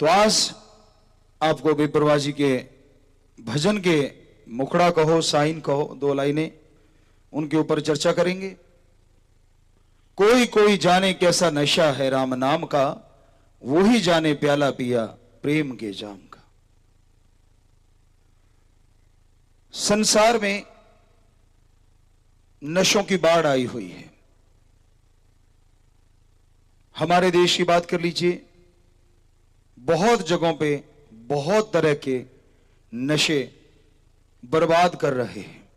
तो आज आपको बेपरवाह जी के भजन के मुखड़ा कहो, साइन कहो, दो लाइनें उनके ऊपर चर्चा करेंगे। कोई कोई जाने कैसा नशा है राम नाम का, वो ही जाने प्याला पिया प्रेम के जाम का। संसार में नशों की बाढ़ आई हुई है। हमारे देश की बात कर लीजिए, बहुत जगहों पे बहुत तरह के नशे बर्बाद कर रहे हैं।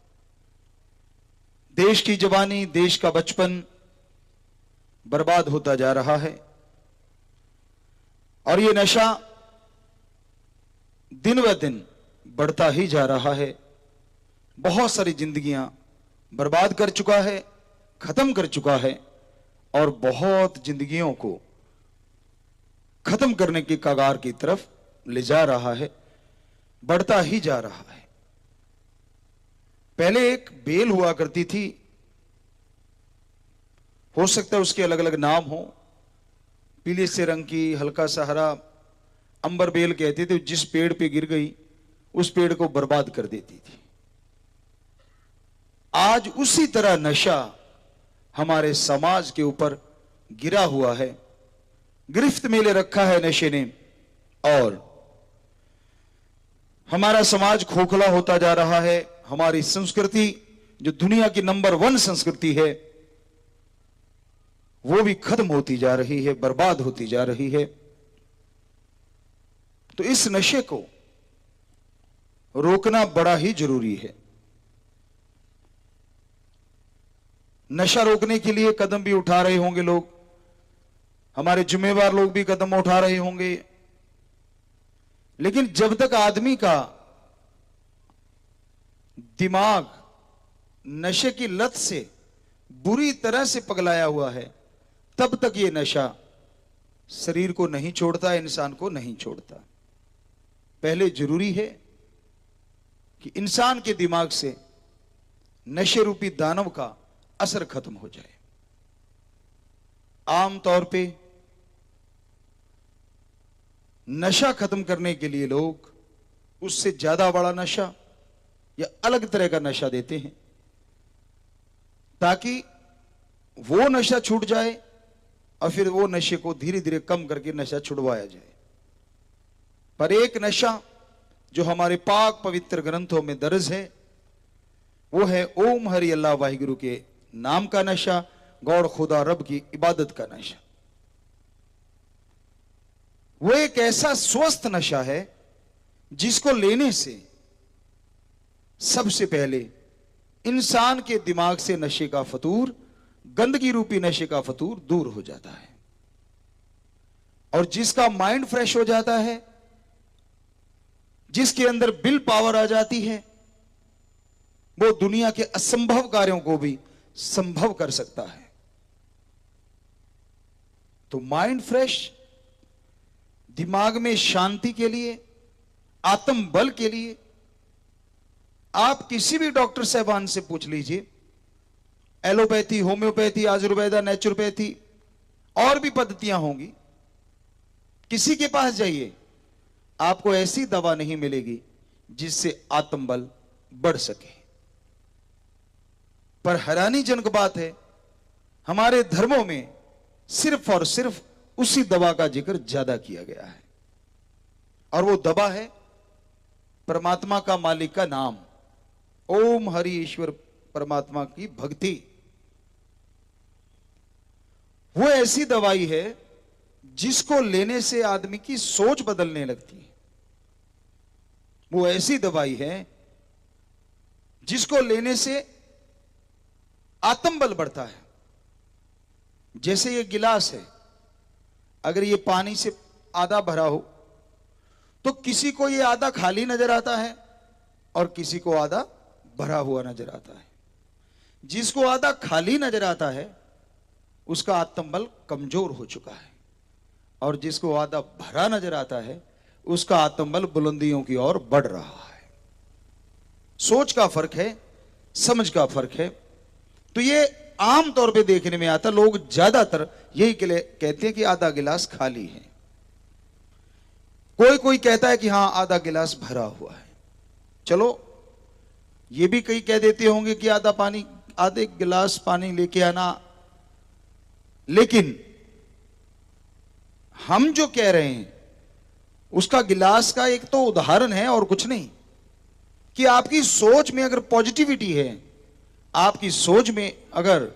देश की जवानी, देश का बचपन बर्बाद होता जा रहा है और ये नशा दिन ब दिन बढ़ता ही जा रहा है। बहुत सारी जिंदगियां बर्बाद कर चुका है, खत्म कर चुका है और बहुत जिंदगियों को खत्म करने की कगार की तरफ ले जा रहा है, बढ़ता ही जा रहा है। पहले एक बेल हुआ करती थी, हो सकता है उसके अलग अलग नाम हो, पीले से रंग की, हल्का सा हरा, अंबर बेल कहते थे। जिस पेड़ पे गिर गई उस पेड़ को बर्बाद कर देती थी। आज उसी तरह नशा हमारे समाज के ऊपर गिरा हुआ है, गिरफ्त में ले रखा है नशे ने और हमारा समाज खोखला होता जा रहा है। हमारी संस्कृति जो दुनिया की नंबर 1 संस्कृति है वो भी खत्म होती जा रही है, बर्बाद होती जा रही है। तो इस नशे को रोकना बड़ा ही जरूरी है। नशा रोकने के लिए कदम भी उठा रहे होंगे लोग, हमारे जिम्मेवार लोग भी कदम उठा रहे होंगे। लेकिन जब तक आदमी का दिमाग नशे की लत से बुरी तरह से पगलाया हुआ है, तब तक ये नशा शरीर को नहीं छोड़ता, इंसान को नहीं छोड़ता। पहले जरूरी है कि इंसान के दिमाग से नशे रूपी दानव का असर खत्म हो जाए। आमतौर पे नशा खत्म करने के लिए लोग उससे ज्यादा बड़ा नशा या अलग तरह का नशा देते हैं ताकि वो नशा छूट जाए और फिर वो नशे को धीरे धीरे कम करके नशा छुड़वाया जाए। पर एक नशा जो हमारे पाक पवित्र ग्रंथों में दर्ज है वो है ओम हरि अल्लाह वाहिगुरु के नाम का नशा, गौर खुदा रब की इबादत का नशा। वो एक ऐसा स्वस्थ नशा है जिसको लेने से सबसे पहले इंसान के दिमाग से नशे का फतूर, गंदगी रूपी नशे का फतूर दूर हो जाता है और जिसका माइंड फ्रेश हो जाता है, जिसके अंदर विल पावर आ जाती है, वो दुनिया के असंभव कार्यों को भी संभव कर सकता है। तो माइंड फ्रेश, दिमाग में शांति के लिए, आत्म बल के लिए आप किसी भी डॉक्टर साहबान से पूछ लीजिए, एलोपैथी, होम्योपैथी, आयुर्वेदा, नेचुरोपैथी और भी पद्धतियां होंगी, किसी के पास जाइए, आपको ऐसी दवा नहीं मिलेगी जिससे आत्मबल बढ़ सके। पर हैरानीजनक बात है, हमारे धर्मों में सिर्फ और सिर्फ उसी दवा का जिक्र ज्यादा किया गया है और वो दवा है परमात्मा का, मालिक का नाम, ओम हरि ईश्वर परमात्मा की भक्ति। वो ऐसी दवाई है जिसको लेने से आदमी की सोच बदलने लगती है। वो ऐसी दवाई है जिसको लेने से आत्मबल बढ़ता है। जैसे ये गिलास है, अगर ये पानी से आधा भरा हो तो किसी को ये आधा खाली नजर आता है और किसी को आधा भरा हुआ नजर आता है। जिसको आधा खाली नजर आता है उसका आत्मबल कमजोर हो चुका है और जिसको आधा भरा नजर आता है उसका आत्मबल बुलंदियों की ओर बढ़ रहा है। सोच का फर्क है, समझ का फर्क है। तो ये आम तौर पे देखने में आता, लोग ज्यादातर यही के लिए कहते हैं कि आधा गिलास खाली है। कोई कोई कहता है कि हां आधा गिलास भरा हुआ है। चलो ये भी कई कह देते होंगे कि आधे गिलास पानी लेके आना, लेकिन हम जो कह रहे हैं उसका गिलास का एक तो उदाहरण है और कुछ नहीं, कि आपकी सोच में अगर पॉजिटिविटी है, आपकी सोच में अगर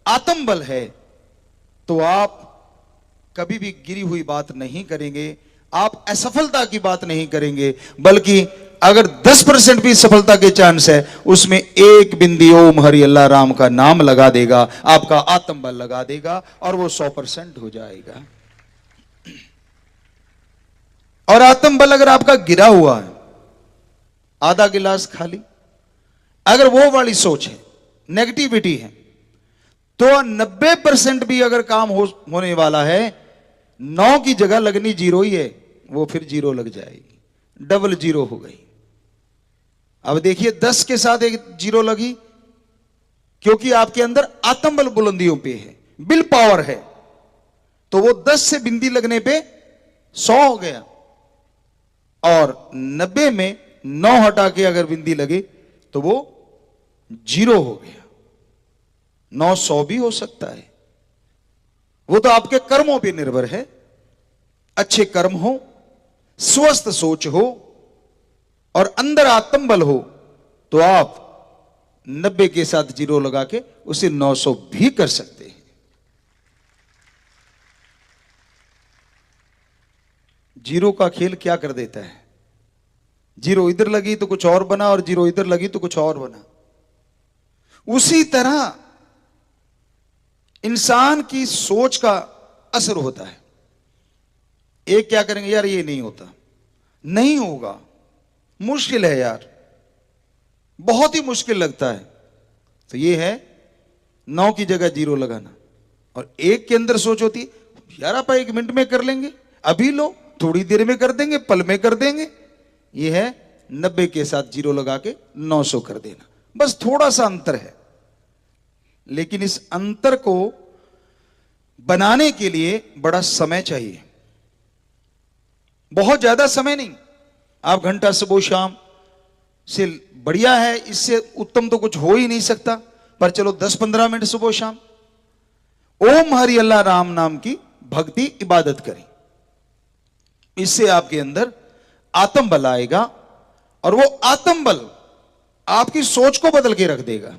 आत्मबल है, तो आप कभी भी गिरी हुई बात नहीं करेंगे, आप असफलता की बात नहीं करेंगे, बल्कि अगर 10% भी सफलता के चांस है, उसमें एक बिंदी ओम हरि अल्लाह राम का नाम लगा देगा, आपका आत्मबल लगा देगा और वो 100% हो जाएगा। और आत्मबल अगर आपका गिरा हुआ है, आधा गिलास खाली, अगर वो वाली सोच है, नेगेटिविटी है, तो 90% भी अगर काम होने वाला है, 9 की जगह लगनी 0 ही है, वो फिर 0 लग जाएगी, डबल 0 हो गई। अब देखिए 10 के साथ एक 0 लगी, क्योंकि आपके अंदर आत्मबल बुलंदियों पे है, विल पावर है, तो वो 10 से बिंदी लगने पे 100 हो गया, और 90 में 9 हटा के अगर बिंदी लगे तो वो 0 हो गया। 9 100 भी हो सकता है, वो तो आपके कर्मों पे निर्भर है। अच्छे कर्म हो, स्वस्थ सोच हो और अंदर आत्मबल हो, तो आप 90 के साथ 0 लगा के उसे 900 भी कर सकते हैं। 0 का खेल क्या कर देता है, 0 इधर लगी तो कुछ और बना, और 0 इधर लगी तो कुछ और बना। उसी तरह इंसान की सोच का असर होता है। एक क्या करेंगे, यार ये नहीं होता, नहीं होगा, मुश्किल है यार, बहुत ही मुश्किल लगता है, तो ये है 9 की जगह 0 लगाना। और एक के अंदर सोच होती है, यार आप 1 मिनट में कर लेंगे, अभी लो, थोड़ी देर में कर देंगे, पल में कर देंगे। ये है 90 के साथ 0 लगा के 900 कर देना, बस थोड़ा सा अंतर है। लेकिन इस अंतर को बनाने के लिए बड़ा समय चाहिए, बहुत ज्यादा समय नहीं। आप घंटा सुबह शाम से बढ़िया है, इससे उत्तम तो कुछ हो ही नहीं सकता, पर चलो 10-15 मिनट सुबह शाम ओम हरि अल्लाह राम नाम की भक्ति इबादत करें। इससे आपके अंदर आत्मबल आएगा, और वो आत्मबल आपकी सोच को बदल के रख देगा।